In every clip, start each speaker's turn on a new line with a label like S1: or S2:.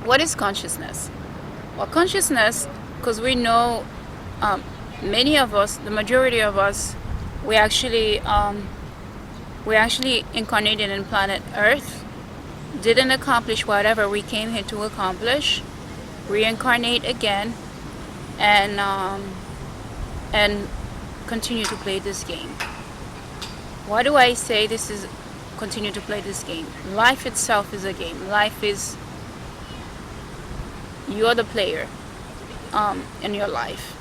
S1: What is consciousness? Well, consciousness, because we know many of us, the majority of us, we actually incarnated in planet Earth, didn't accomplish whatever we came here to accomplish, reincarnate again, and continue to play this game. Why do I say this is continue to play this game? Life itself is a game. Life is, you're the player in your life,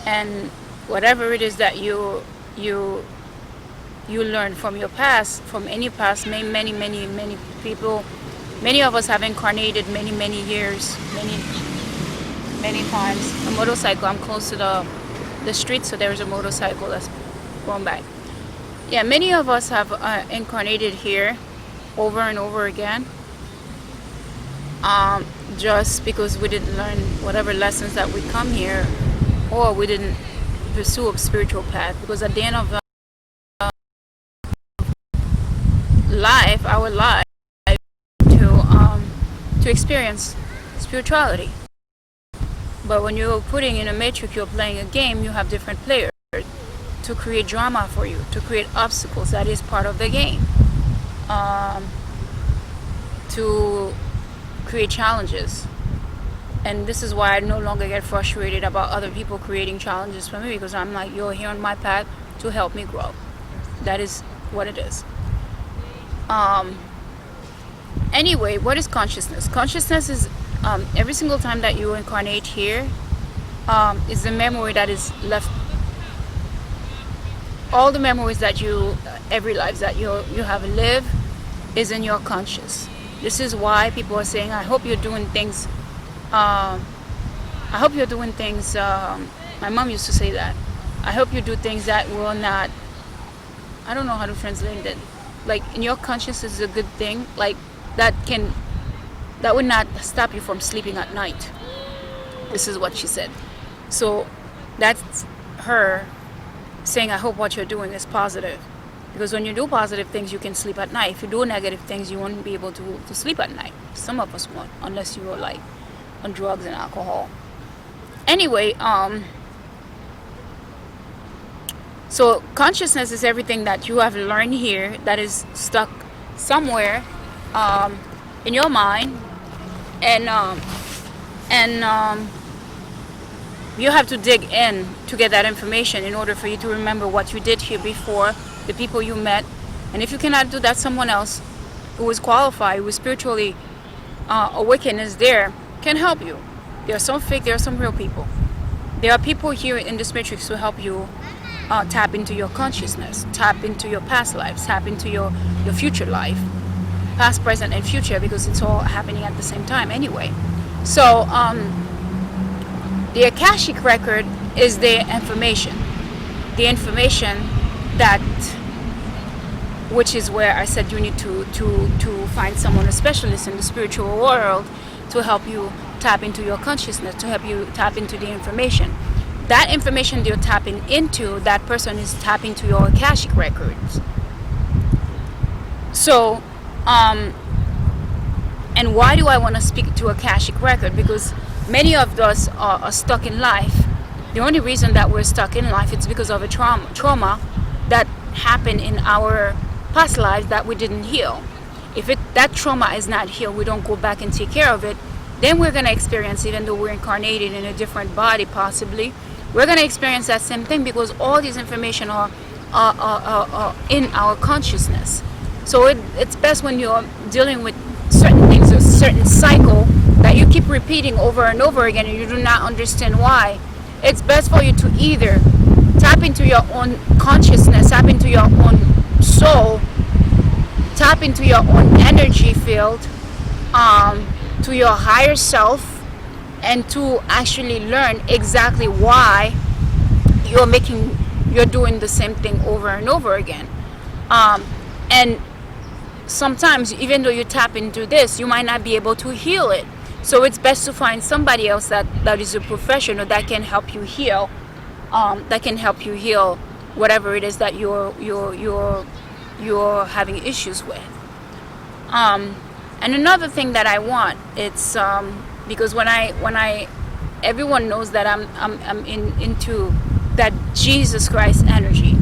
S1: and whatever it is that you learn from your past, from any past, many people, many of us have incarnated many years, many times. A motorcycle, I'm close to the street, so there's a motorcycle that's going by. Yeah, many of us have incarnated here over and over again, just because we didn't learn whatever lessons that we come here, or we didn't pursue a spiritual path. Because at the end of life, our life, to experience spirituality. But when you're putting in a matrix, you're playing a game, you have different players to create drama for you, to create obstacles. That is part of the game. To create challenges. And this is why I no longer get frustrated about other people creating challenges for me, because I'm like, you're here on my path to help me grow. That is what it is. Anyway, what is consciousness? Consciousness is every single time that you incarnate here, is the memory that is left. All the memories that every life that you have lived is in your conscious. This is why people are saying, I hope you're doing things, my mom used to say that, I hope you do things that will not, I don't know how to translate it, like in your conscious is a good thing, like that would not stop you from sleeping at night. This is what she said. So that's her saying, I hope what you're doing is positive. Because when you do positive things, you can sleep at night. If you do negative things, you won't be able to sleep at night. Some of us won't, unless you are like on drugs and alcohol. Anyway, so consciousness is everything that you have learned here that is stuck somewhere in your mind, and you have to dig in to get that information in order for you to remember what you did here before, the people you met. And if you cannot do that, someone else who is qualified, who is spiritually awakened, is there, can help you. There are some fake, there are some real people. There are people here in this matrix to help you tap into your consciousness, tap into your past lives, tap into your future life, past, present, and future, because it's all happening at the same time anyway. So the Akashic record is the information that, which is where I said you need to find someone, a specialist in the spiritual world, to help you tap into your consciousness, to help you tap into the information. That information you're tapping into, that person is tapping to your Akashic records. So, and why do I want to speak to Akashic record? Because many of us are stuck in life. The only reason that we're stuck in life is because of a trauma that happened in our past lives that we didn't heal. If that trauma is not healed, we don't go back and take care of it, then we're going to experience, even though we're incarnated in a different body possibly, we're going to experience that same thing, because all these information are in our consciousness. So it's best when you're dealing with certain things, a certain cycle that you keep repeating over and over again, and you do not understand why. It's best for you to either tap into your own consciousness, tap into your own soul, tap into your own energy field, to your higher self, and to actually learn exactly why you're doing the same thing over and over again. And sometimes, even though you tap into this, you might not be able to heal it. So it's best to find somebody else that is a professional that can help you heal, whatever it is that you're having issues with. And another thing that I want, it's because when I everyone knows that I'm into that Jesus Christ energy.